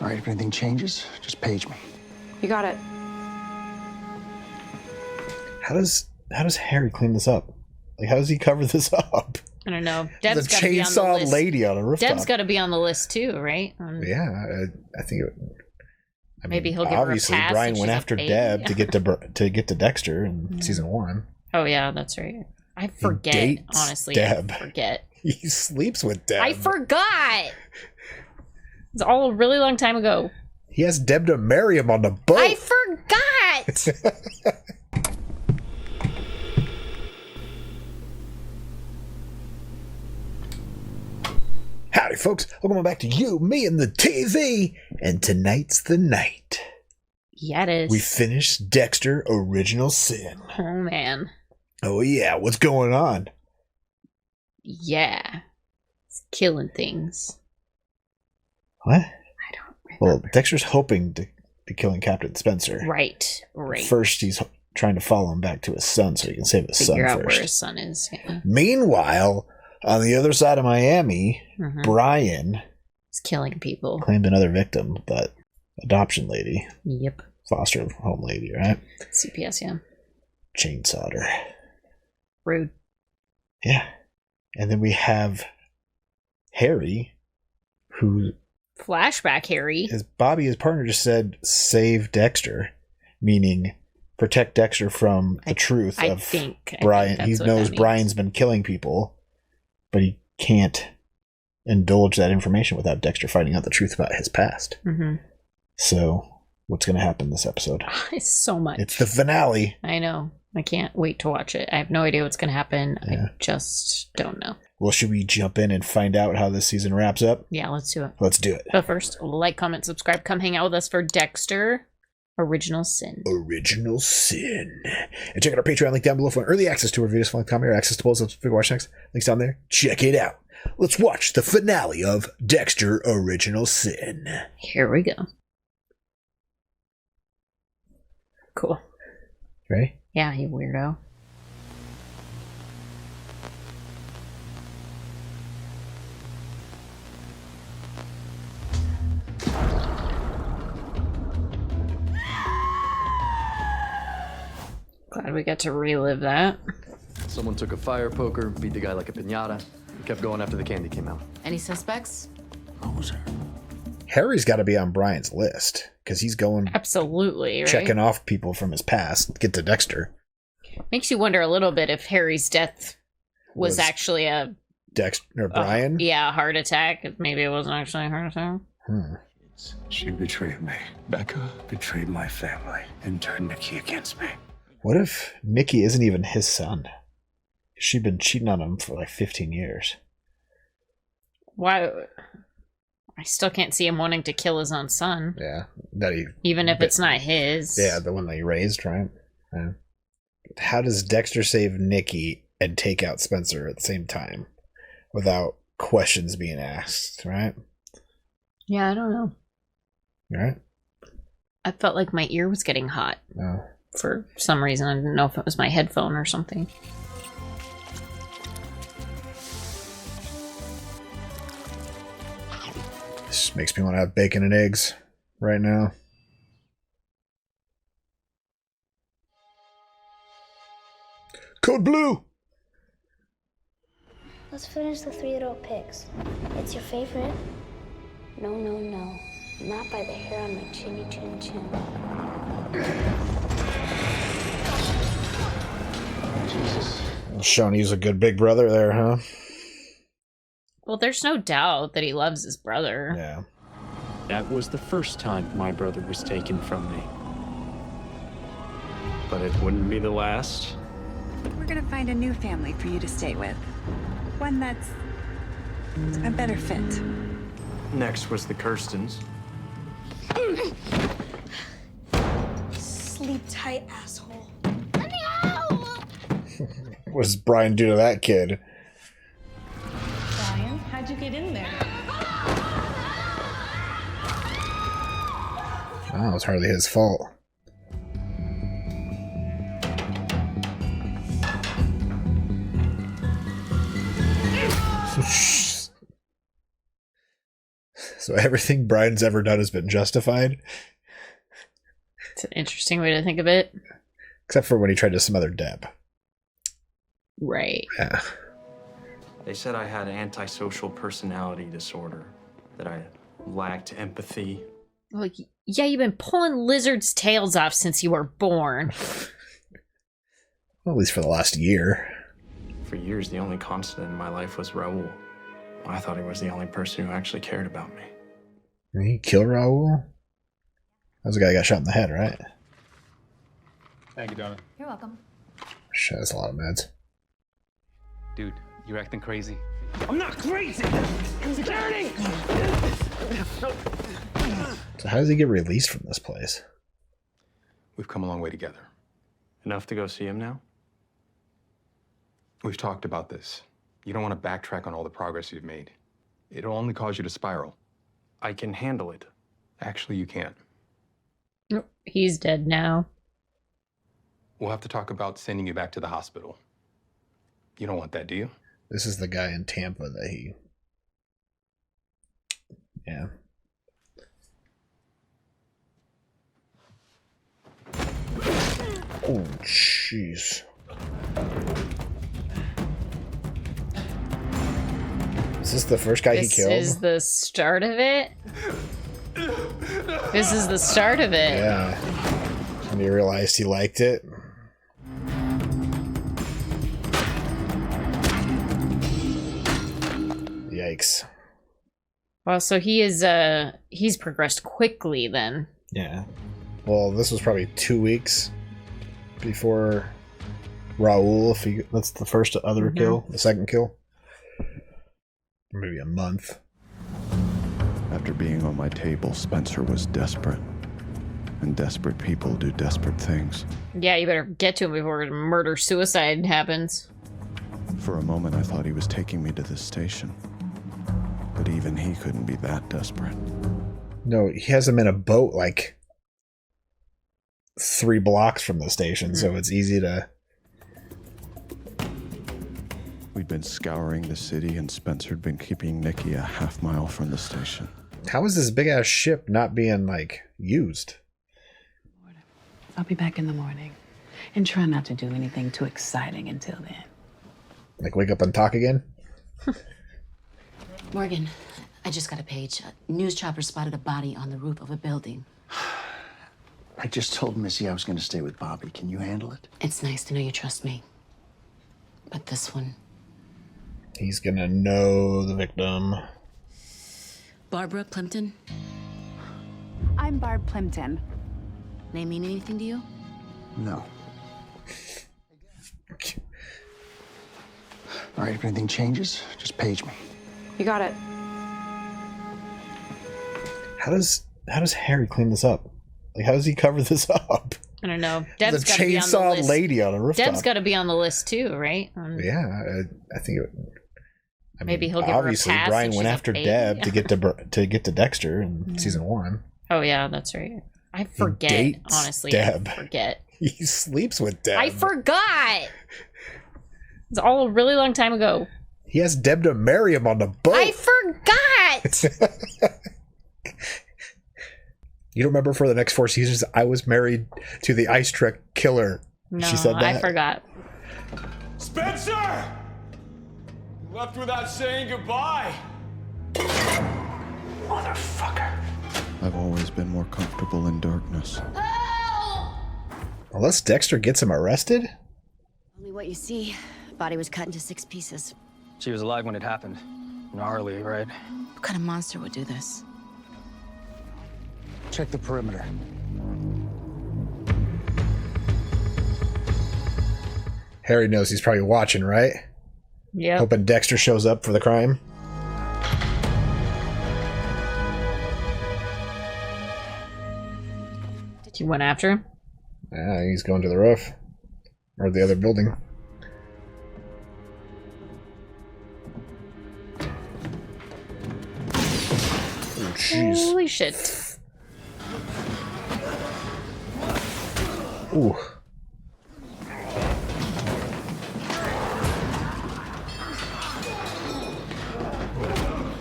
All right, if anything changes, just page me. You got it. How does Harry clean this up? Like, how does he cover this up? I don't know. The Deb's got to be on the chainsaw list. list. Lady on a rooftop. Deb's got to be on the list too, right? Yeah, I think it. I Maybe mean, he'll give her a obviously pass Brian if went she's a after baby. Deb to get to Dexter in season 1. Oh yeah, that's right. I forget. dates Honestly, Deb. I forget. He sleeps with Deb. I forgot. It's all a really long time ago. He has Deb to marry him on the boat. I forgot. Howdy, folks. Welcome back to You, Me, and the TV. And tonight's the night. Yeah, it is. We finished Dexter Original Sin. Oh man. Oh, yeah. What's going on? Yeah. It's killing things. What? I don't remember. Well, Dexter's hoping to be killing Captain Spencer. Right. First, he's trying to follow him back to his son so he can save his Figure son out first. where his son is. Yeah. Meanwhile, on the other side of Miami, Brian He's killing people. claimed another victim, but adoption lady, Yep. foster home lady, right? CPS, yeah. Chainsawed her. Rude. Yeah. And then we have Harry, who Flashback Harry. Bobby, his partner, just said, save Dexter, meaning protect Dexter from the truth I of think Brian. that's He what knows that means. Brian's been killing people, but he can't indulge that information without Dexter finding out the truth about his past. Mm-hmm. So, what's going to happen this episode? It's so much. It's the finale. I know. I can't wait to watch it. I have no idea what's going to happen. Yeah. I just don't know. Well, should we jump in and find out how this season wraps up? Yeah, let's do it. Let's do it. But first, like, comment, subscribe. Come hang out with us for Dexter Original Sin. Original Sin. And check out our Patreon link down below for early access to our videos, fun comedy, or access to polls, figure watch next. Links down there. Check it out. Let's watch the finale of Dexter Original Sin. Here we go. Cool. Ready? Yeah, you weirdo. Glad we got to relive that. Someone took a fire poker, beat the guy like a piñata, and kept going after the candy came out. Any suspects? Harry's got to be on Brian's list because he's going Absolutely, right? checking off people from his past to get to Dexter. Makes you wonder a little bit if Harry's death was actually a Dexter or Brian? a heart attack. Maybe it wasn't actually a heart attack. She betrayed me. Becca betrayed my family and turned Nicky against me. What if Nicky isn't even his son? She'd been cheating on him for like 15 years. Why? I still can't see him wanting to kill his own son. Yeah. That he, Even if it's not his. yeah, the one that he raised, right? Yeah. How does Dexter save Nicky and take out Spencer at the same time without questions being asked, right? Yeah, I don't know. Right? I felt like my ear was getting hot No. for some reason. I didn't know if it was my headphone or something. This makes me want to have bacon and eggs right now. Code Blue! Let's finish the Three Little Pigs. It's your favorite? No, no, no. Not by the hair on my chinny chin chin. Showing he's a good big brother there, huh? Well, there's no doubt that he loves his brother. Yeah. That was the first time my brother was taken from me. But it wouldn't be the last. We're gonna find a new family for you to stay with. One that's a better fit. Next was the Kirstens. Sleep tight, asshole. What does Brian do to that kid? Brian, how'd you get in there? Oh, it was hardly his fault. So everything Brian's ever done has been justified? It's an interesting way to think of it. Except for when he tried to smother Deb. Right. Yeah. They said I had antisocial personality disorder, that I lacked empathy. Well, yeah, you've been pulling lizards' tails off since you were born. Well, at least for the last year. For years, the only constant in my life was Raul. I thought he was the only person who actually cared about me. Did he kill Raul? That was the guy who got shot in the head, right? Thank you, Donna. You're welcome. Shit, that's a lot of meds. Dude, you're acting crazy. I'm not crazy! Security! So how does he get released from this place? We've come a long way together. Enough to go see him now? We've talked about this. You don't want to backtrack on all the progress you've made. It'll only cause you to spiral. I can handle it. Actually, you can't. He's dead now. We'll have to talk about sending you back to the hospital. You don't want that, do you? This is the guy in Tampa that he... Yeah. Oh, jeez. Is this the first guy he killed? This is the start of it? This is the start of it. Yeah. And he realized he liked it. Yikes. Well, so he is, he's progressed quickly then. Yeah. Well, this was probably 2 weeks before Raul, if he, that's the first other kill, the second kill. Maybe a month. After being on my table, Spencer was desperate. And desperate people do desperate things. Yeah, you better get to him before murder-suicide happens. For a moment, I thought he was taking me to the station. But even he couldn't be that desperate. No, he has him in a boat like 3 blocks from the station, so it's easy to... We'd been scouring the city, and Spencer had been keeping Nicky a half-mile from the station. How is this big-ass ship not being, like, used? I'll be back in the morning. And try not to do anything too exciting until then. Like, wake up and talk again? Morgan, I just got a page. A news chopper spotted a body on the roof of a building. I just told Missy I was going to stay with Bobby. Can you handle it? It's nice to know you trust me. But this one... He's gonna know the victim. Barbara Plimpton? I'm Barb Plimpton. Name mean anything to you? No. All right, if anything changes, just page me. You got it. How does Harry clean this up? Like, how does he cover this up? I don't know. Deb's the got to be on the chainsaw list. lady on a rooftop. Deb's got to be on the list too, right? Yeah, I think it. I Maybe mean, he'll give her a obviously pass Brian if went she's after a baby. Deb to get to Dexter in season 1. Oh yeah, that's right. I forget. dates Honestly, Deb. I forget. He sleeps with Deb. I forgot. It's all a really long time ago. He has Deb to marry him on the boat. I forgot. You don't remember for the next 4 seasons, I was married to the ice truck killer. No, She said that. I forgot. Spencer! You left without saying goodbye. Motherfucker. I've always been more comfortable in darkness. Unless Dexter gets him arrested? Only what you see. Body was cut into 6 pieces. She was alive when it happened. Gnarly, right? What kind of monster would do this? Check the perimeter. Harry knows he's probably watching, right? Yeah. Hoping Dexter shows up for the crime. You went after him? Yeah, he's going to the roof. Or the other building. Oh, jeez. Holy shit. Ooh.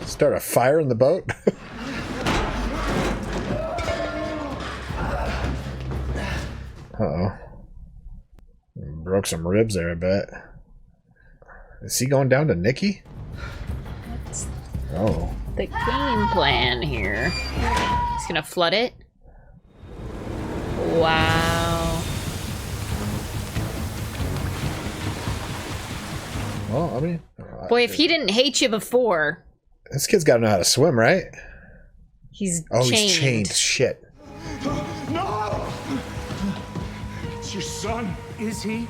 Start a fire in the boat? Uh-oh. Broke some ribs there, I bet. Is he going down to Nicky? What's Oh. the game plan here? He's gonna flood it? Wow. Well, I mean... Boy, if he didn't hate you before... This kid's got to know how to swim, right? He's Oh, chained. he's chained. Shit. No! It's your son. Is he?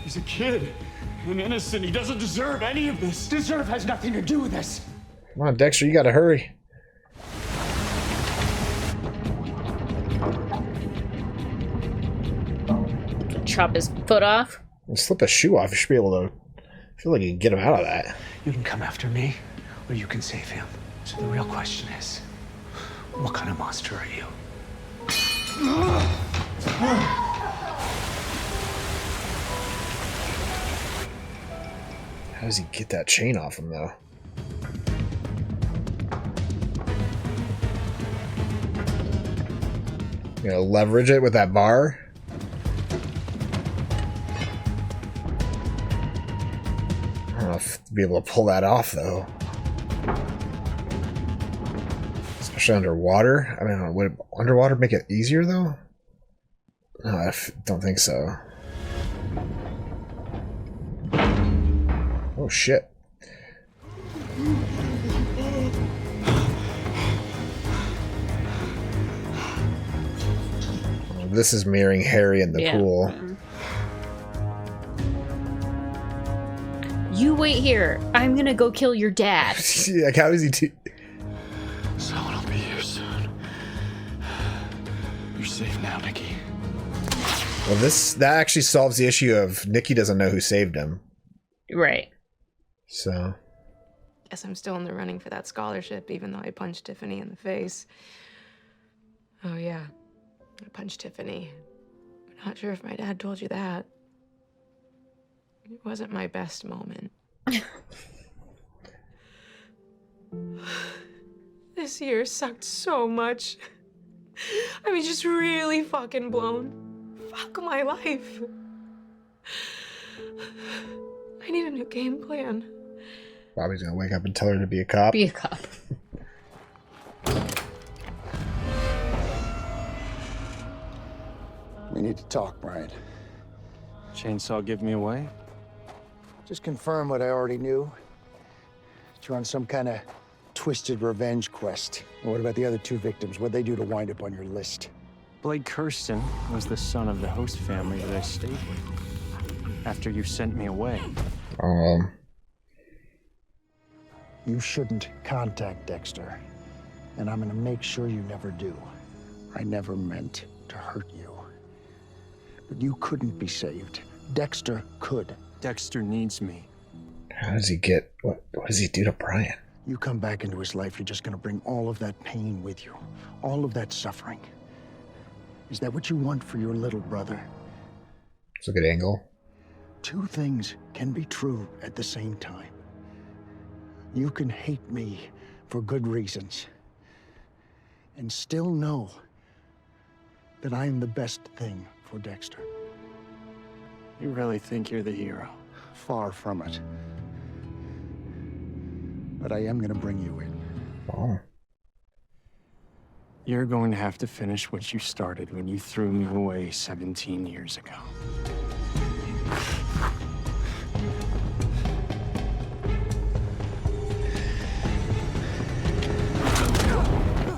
He's a kid. An innocent. He doesn't deserve any of this. Deserve has nothing to do with this. Come on, Dexter, you got to hurry. Chop his foot off. Slip a shoe off. You should be able to... I feel like you can get him out of that. You can come after me, or you can save him. So the real question is, what kind of monster are you? How does he get that chain off him, though? You know, leverage it with that bar? I don't know if to be able to pull that off, though. Especially underwater. I mean, would underwater make it easier, though? No, I don't think so. Oh, shit. This is mirroring Harry in the pool. You wait here. I'm gonna go kill your dad. Like, how is he Someone will be here soon. You're safe now, Nicky. Well, that actually solves the issue of Nicky doesn't know who saved him. Right. So. Guess I'm still in the running for that scholarship, even though I punched Tiffany in the face. Oh, yeah. I punched Tiffany. I'm not sure if my dad told you that. It wasn't my best moment. This year sucked so much. I mean, just really fucking blown. Fuck my life. I need a new game plan. Bobby's gonna wake up and tell her to be a cop. Be a cop. We need to talk, Brian. Chainsaw give me away? Just confirm what I already knew. That you're on some kind of twisted revenge quest. And what about the other two victims? What'd they do to wind up on your list? Blake Kirsten was the son of the host family that I stayed with after you sent me away. You shouldn't contact Dexter. And I'm gonna make sure you never do. I never meant to hurt you. But you couldn't be saved. Dexter could. Dexter needs me. How does he get... What does he do to Brian? You come back into his life, you're just gonna bring all of that pain with you. All of that suffering. Is that what you want for your little brother? It's a good angle. Two things can be true at the same time. You can hate me for good reasons and still know that I am the best thing for Dexter. You really think you're the hero? Far from it. But I am gonna bring you in. Oh. You're going to have to finish what you started when you threw me away 17 years ago.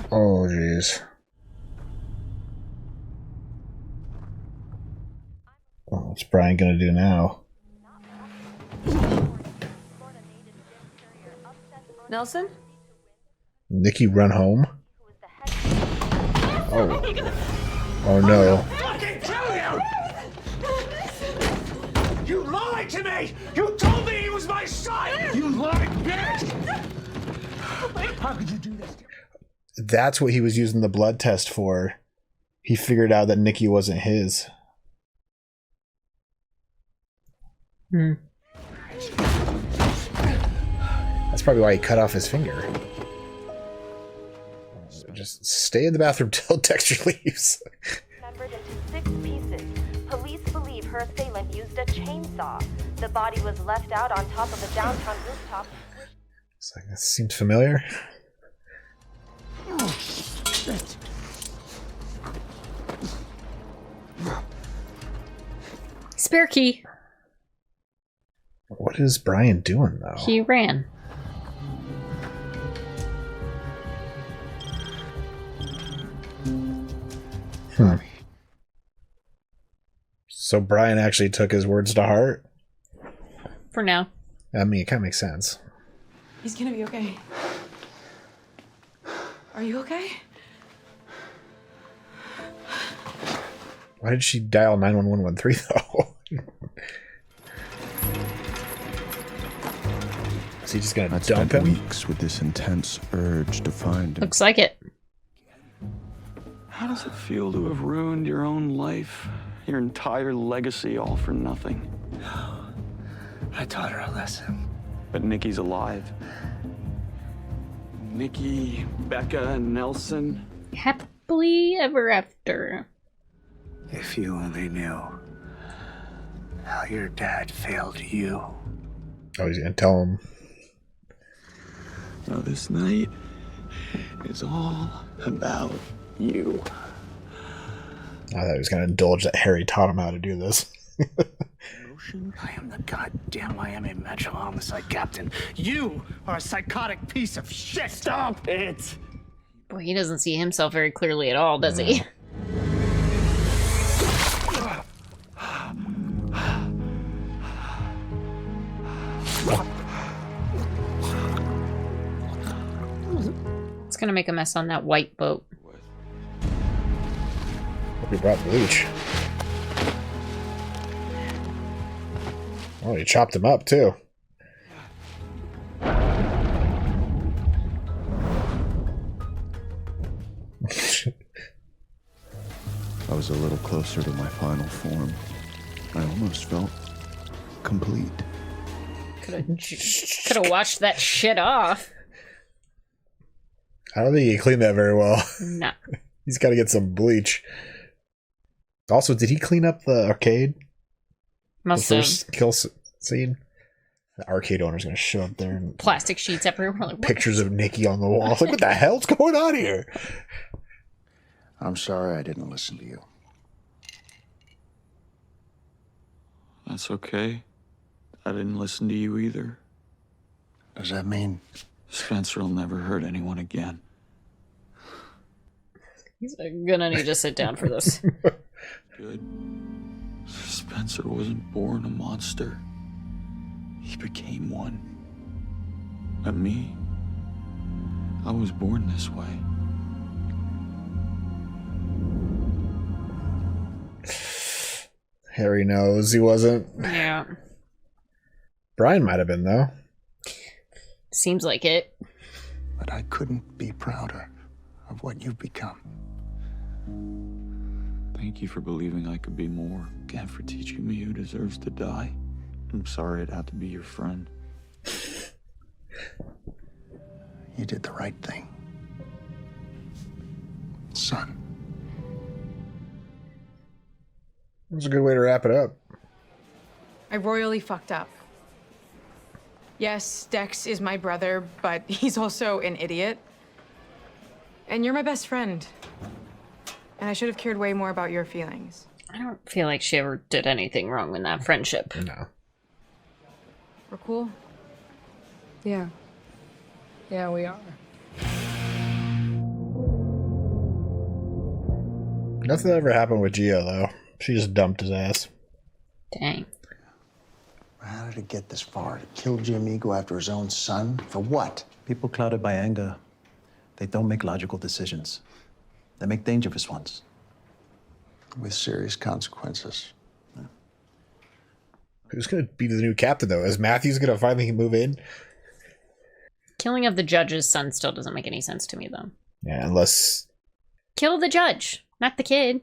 Oh, jeez. What's Brian gonna do now? Nelson? Nicky run home? Oh. Oh no. Fucking kill you! You lied to me! You told me he was my son! You lied, bitch! How could you do this? That's what he was using the blood test for. He figured out that Nicky wasn't his. That's probably why he cut off his finger. just stay in the bathroom till Dexter leaves. Dismembered into 6 pieces. Police believe her assailant used a chainsaw. The body was left out on top of a downtown rooftop. It's like, that seems familiar. Oh, shit. Spare key. What is Brian doing, though? He ran. So Brian actually took his words to heart? For now. I mean, it kind of makes sense. He's gonna be okay. Are you okay? Why did she dial 91113 though? Is he just gonna I'd dump spent him? weeks with this intense urge to find him. Looks like it. How does it feel to have ruined your own life? Your entire legacy all for nothing? I taught her a lesson. But Nicky's alive. Nicky, Becca, Nelson. Happily ever after. If you only knew how your dad failed you. Oh, he's gonna tell him. Now this night is all about you. I thought he was gonna indulge that Harry taught him how to do this. I am the goddamn Miami Metro homicide captain. You are a psychotic piece of shit. Stop it. Boy, he doesn't see himself very clearly at all, does he? It's gonna make a mess on that white boat. Hope he brought bleach. Oh, he chopped him up too. I was a little closer to my final form. I almost felt complete. Could have washed that shit off. I don't think he cleaned that very well. No. He's got to get some bleach. Also, did he clean up the arcade? Must the have. first kill scene? The arcade owner's going to show up there and Plastic sheets everywhere. Like, pictures of Nicky on the wall. Like, what the hell's going on here? I'm sorry I didn't listen to you. That's okay. I didn't listen to you either. Does that mean? Spencer will never hurt anyone again. He's gonna need to sit down for this. Good. Spencer wasn't born a monster. He became one. And me, I was born this way. Harry knows he wasn't. Yeah. Brian might have been, though. Seems like it. But I couldn't be prouder of what you've become. Thank you for believing I could be more, and for teaching me who deserves to die. I'm sorry I'd have to be your friend. You did the right thing. Son. That was a good way to wrap it up. I royally fucked up. Yes, Dex is my brother, but he's also an idiot. And you're my best friend. And I should have cared way more about your feelings. I don't feel like she ever did anything wrong in that friendship. No. We're cool? Yeah. Yeah, we are. Nothing ever happened with Gio, though. She just dumped his ass. Dang. How did it get this far? To kill Jimmy, go after his own son? For what? People clouded by anger, they don't make logical decisions. They make dangerous ones. With serious consequences. Who's going to be the new captain, though? Is Matthews going to finally move in? Killing of the judge's son still doesn't make any sense to me, though. Yeah, unless... Kill the judge, not the kid.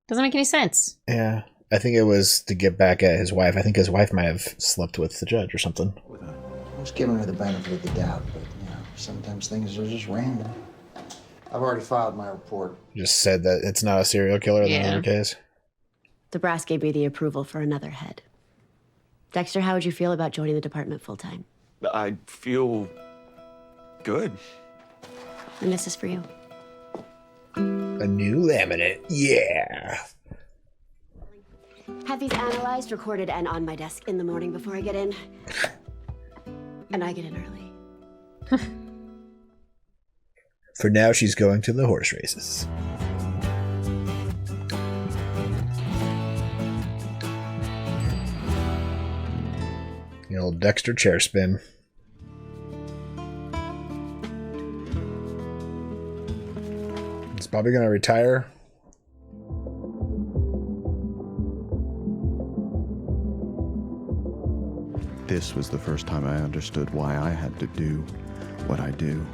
Doesn't make any sense. Yeah, I think it was to get back at his wife. I think his wife might have slept with the judge or something. I was giving her the benefit of the doubt, but, you know, sometimes things are just random. I've already filed my report. Just said that it's not a serial killer in the other case. The brass gave me the approval for another head. Dexter, how would you feel about joining the department full-time? I feel good. And this is for you. A new laminate. Yeah. Have these analyzed, recorded, and on my desk in the morning before I get in. And I get in early. For now, she's going to the horse races. The old Dexter chair spin. Is Bobby going to retire? This was the first time I understood why I had to do what I do.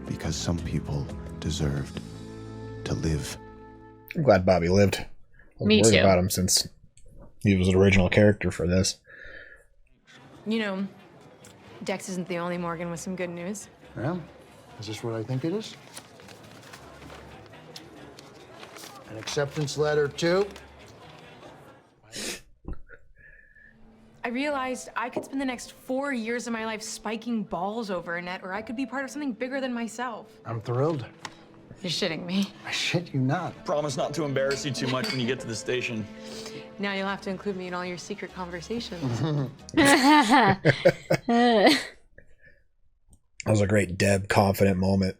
Because some people deserved to live. I'm glad Bobby lived. I was Me worried too. about him since he was an original character for this. You know, Dex isn't the only Morgan with some good news. Yeah? Is this what I think it is? An acceptance letter, too? I realized I could spend the next 4 years of my life spiking balls over a net, or I could be part of something bigger than myself. I'm thrilled. You're shitting me. I shit you not. Promise not to embarrass you too much when you get to the station. Now you'll have to include me in all your secret conversations. That was a great Deb confident moment.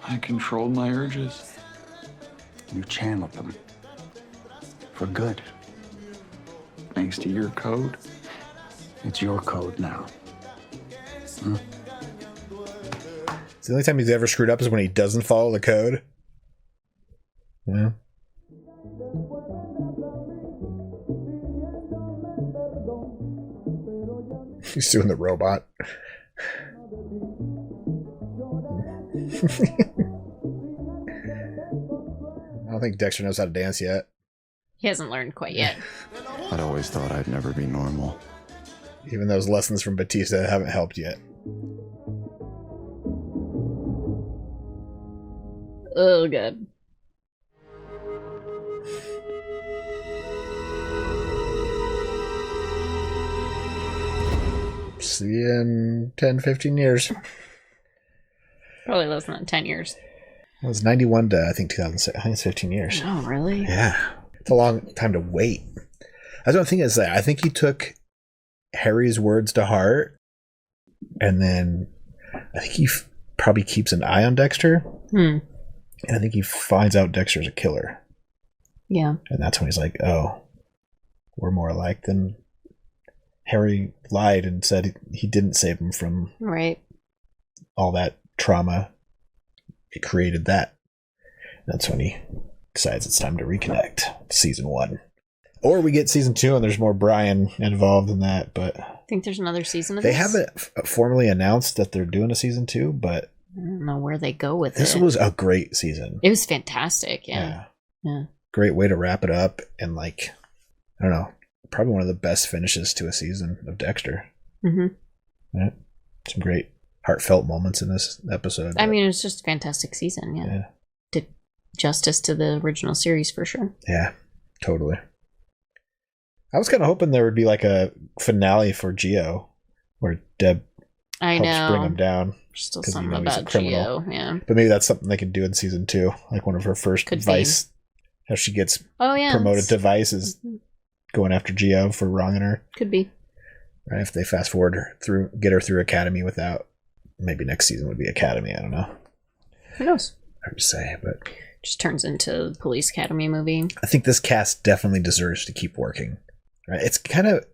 I controlled my urges. You channeled them. For good. Thanks to your code. It's your code now. Hmm? It's the only time he's ever screwed up is when he doesn't follow the code. Yeah. He's doing the robot. I don't think Dexter knows how to dance yet. He hasn't learned quite yet. I'd always thought I'd never be normal. Even those lessons from Batista haven't helped yet. Oh, good. See you in 10, 15 years. Probably less than 10 years. It was 91 to, I think, 2006. I think it's 15 years. Oh, really? Yeah. It's a long time to wait. That's one thing is that I think he took Harry's words to heart, and then I think he probably keeps an eye on Dexter. And I think he finds out Dexter's a killer. Yeah. And that's when he's like, oh, we're more alike than Harry lied and said he didn't save him from all that trauma. It created that. That's when he decides it's time to reconnect. Season 1. Or we get season 2 and there's more Brian involved in that, but I think there's another season of they this. haven't formally announced that they're doing a season 2, but I don't know where they go with this it. was a great season. It was fantastic, yeah. Great way to wrap it up, and like, I don't know, probably one of the best finishes to a season of Dexter. Yeah. Some great heartfelt moments in this episode. I mean, it was just a fantastic season, yeah. Did justice to the original series for sure. Yeah, totally. I was kind of hoping there would be like a finale for Geo, where Deb helps bring him down. Still 'cause, something he's a about criminal. Geo, yeah. But maybe that's something they could do in season 2, like one of her first Could be. Vice. How she gets promoted it's- to Vice is going after Geo for wronging her. Could be. Right, if they fast forward her through, get her through Academy without, maybe next season would be Academy. I don't know. Who knows? Hard to say, but Just turns into the Police Academy movie. I think this cast definitely deserves to keep working. Right? It's kind of,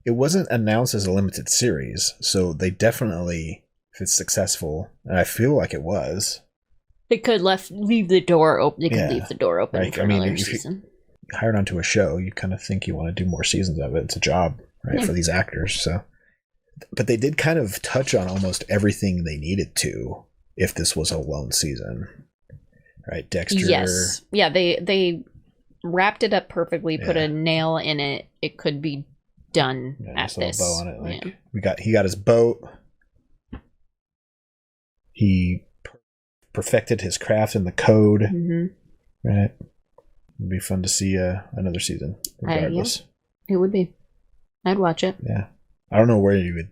it wasn't announced as a limited series, so they definitely, if it's successful, and I feel like it was. They could leave the door open. They could leave the door open Like, for I mean, another if season. you hired onto a show, you kind of think you want to do more seasons of it. It's a job, right, Yeah. for these actors. So, but they did kind of touch on almost everything they needed to. If this was a lone season, right? Dexter. Yes. Yeah. They wrapped it up perfectly, put a nail in it, it could be done at Just a little this. bow on it. Like he got his boat. He perfected his craft in the code. Right. It'd be fun to see another season, regardless. It would be. I'd watch it. Yeah. I don't know where you would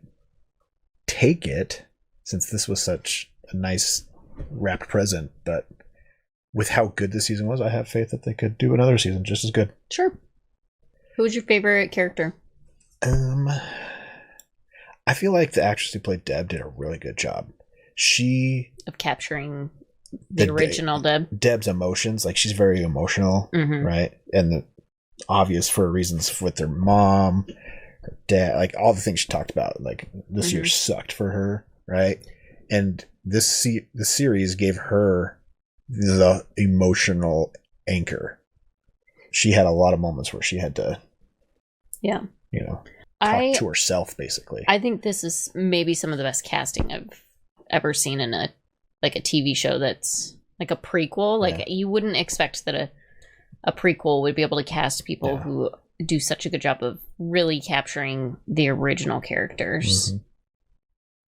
take it, since this was such a nice wrapped present, but with how good this season was, I have faith that they could do another season just as good. Sure. Who was your favorite character? I feel like the actress who played Deb did a really good job. Of capturing the original Deb. Deb's emotions, like she's very emotional, right? And obvious for reasons with her mom, her dad, like all the things she talked about. Like this year sucked for her, right? And the series gave her the emotional anchor. She had a lot of moments where she had to, talk to herself, basically. I think this is maybe some of the best casting I've ever seen in a TV show that's like a prequel. Like you wouldn't expect that a prequel would be able to cast people who do such a good job of really capturing the original characters.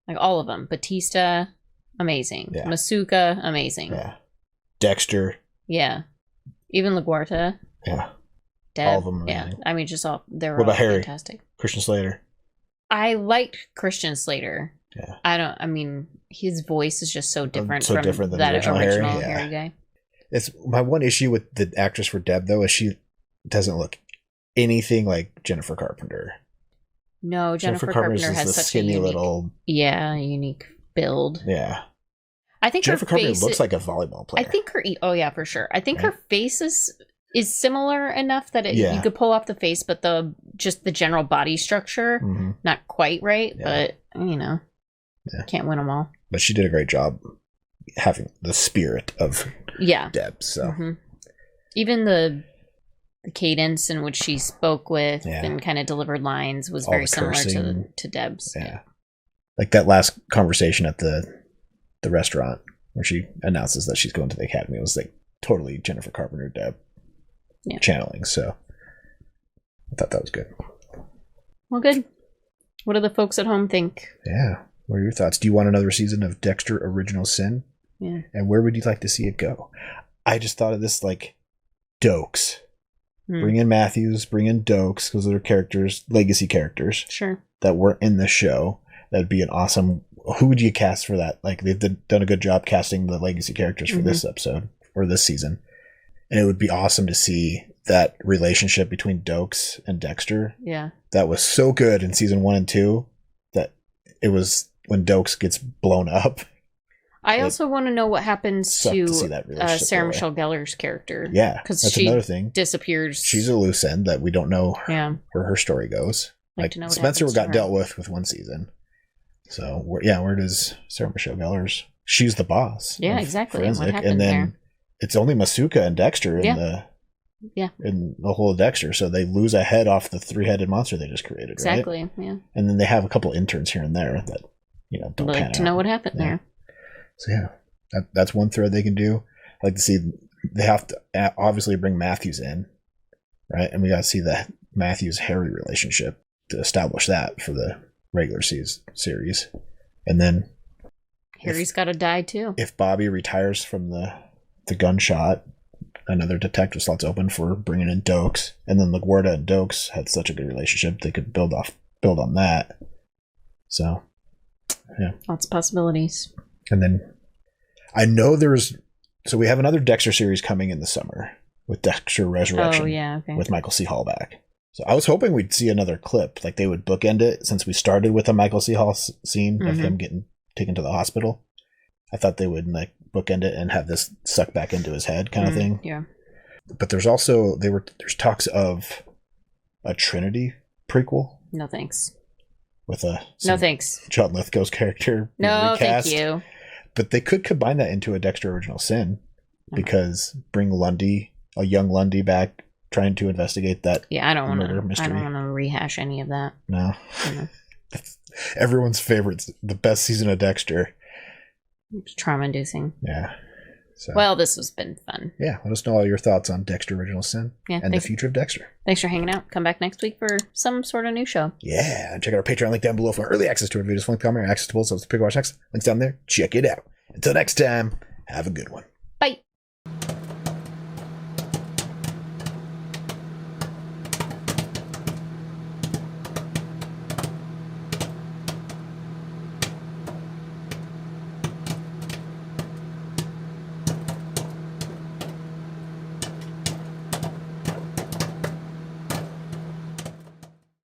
Like all of them. Batista, amazing. Masuka, amazing. Dexter. Yeah. Even LaGuardia. Yeah. Deb, all of them amazing. Yeah. I mean, just all, they were what about all Harry? Fantastic. Christian Slater. I liked Christian Slater. Yeah. His voice is just so different so from different than that the original Harry guy. It's my one issue with the actress for Deb, though, is she doesn't look anything like Jennifer Carpenter. No, Jennifer Carpenter has such a unique, unique build. Yeah. I think Jennifer her Carpenter face looks like a volleyball player. I think for sure. I think her face is similar enough that you could pull off the face, but the general body structure, not quite right. But can't win them all. But she did a great job having the spirit of Deb. So even the cadence in which she spoke with and kind of delivered lines was very similar to Deb's. Yeah. Like that last conversation at the restaurant where she announces that she's going to the academy was like totally Jennifer Carpenter Deb channeling. So I thought that was good. Well, good. What do the folks at home think? Yeah. What are your thoughts? Do you want another season of Dexter Original Sin? Yeah. And where would you like to see it go? I just thought of this like Dokes. Bring in Matthews, bring in Dokes, because they're characters, legacy characters. Sure. That were in the show. That'd be an awesome. Who would you cast for that? Like they've done a good job casting the legacy characters for this episode or this season. And it would be awesome to see that relationship between Dokes and Dexter. Yeah. That was so good in season 1 and 2 that it was when Dokes gets blown up. I also want to know what happens to Sarah away. Michelle Gellar's character. Yeah, because that's she another thing. Disappears. She's a loose end that we don't know where her story goes. Like to know what Spencer happens to got her. dealt with one season. So where does Sarah Michelle Gellar's? She's the boss. Yeah, of exactly. Forensic, What happened and then there? it's only Masuka and Dexter in the whole of Dexter. So they lose a head off the 3-headed monster they just created. Exactly. Right? Yeah. And then they have a couple interns here and there that don't like pan to out. know what happened there. So that's one thread they can do. I'd like to see. They have to obviously bring Matthews in, right? And we got to see the Matthews Harry relationship to establish that for the regular series. And then Harry's got to die too. If Bobby retires from the gunshot, another detective slot's open for bringing in Dokes. And then LaGuardia and Dokes had such a good relationship they could build on that. So lots of possibilities. And then I know we have another Dexter series coming in the summer with Dexter Resurrection. Oh, yeah, okay. With Michael C. Hall back. So I was hoping we'd see another clip, like they would bookend it since we started with a Michael C. Hall scene of him getting taken to the hospital. I thought they would like bookend it and have this suck back into his head kind of thing. Yeah. But there's also there's talks of a Trinity prequel. No thanks. With no thanks. John Lithgow's character. No, recast. thank you. But they could combine that into a Dexter Original Sin because bring Lundy, a young Lundy, back trying to investigate that. Yeah, I don't want to rehash any of that. No. Everyone's favorite, the best season of Dexter. It's trauma-inducing. Yeah. So, Well, this has been fun. yeah, let us know all your thoughts on Dexter Original Sin and the future of Dexter. Thanks for hanging out. Come back next week for some sort of new show. Yeah, and check out our Patreon link down below for early access to our videos, fun commentary, access to both of the Big Watch next. Links down there. Check it out. Until next time, have a good one.